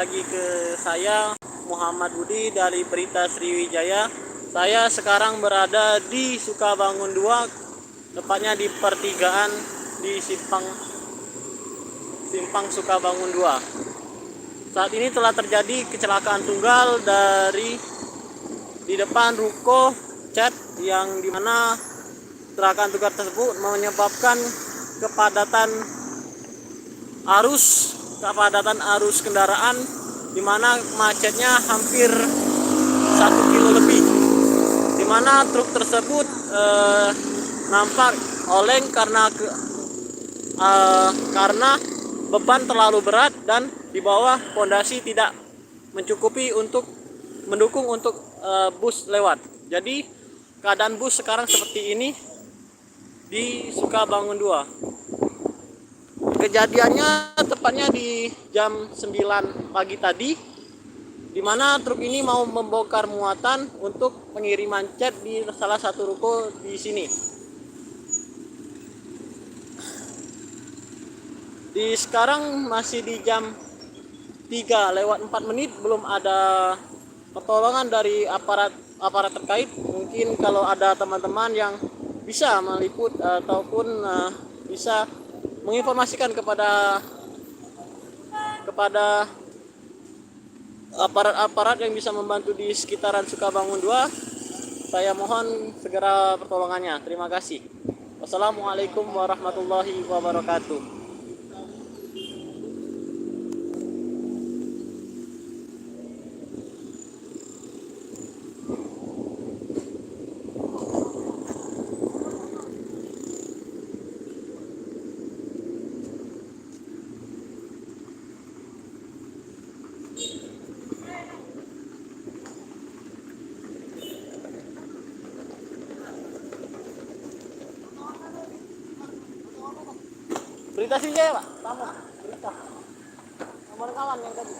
lagi ke saya Muhammad Budi dari Berita Sriwijaya. Saya sekarang berada di Sukabangun 2, tepatnya di pertigaan di Simpang Sukabangun 2. Saat ini telah terjadi kecelakaan tunggal di depan ruko cat, yang dimana kecelakaan tunggal tersebut menyebabkan kepadatan arus kendaraan, di mana macetnya hampir 1 kilo lebih, di mana truk tersebut nampak oleng karena beban terlalu berat dan di bawah pondasi tidak mencukupi untuk mendukung bus lewat. Jadi keadaan bus sekarang seperti ini di Sukabangun 2. Kejadiannya tepatnya di jam 9 pagi tadi, di mana truk ini mau membongkar muatan untuk pengiriman cat di salah satu ruko di sini. Sekarang masih di jam 3:04, belum ada pertolongan dari aparat terkait. Mungkin kalau ada teman-teman yang bisa meliput ataupun bisa menginformasikan kepada aparat-aparat yang bisa membantu di sekitaran Sukabangun 2, saya mohon segera pertolongannya. Terima kasih. Wassalamualaikum warahmatullahi wabarakatuh. Berita sih ya, Pak. Kamu berita. Nomor kawan yang tadi.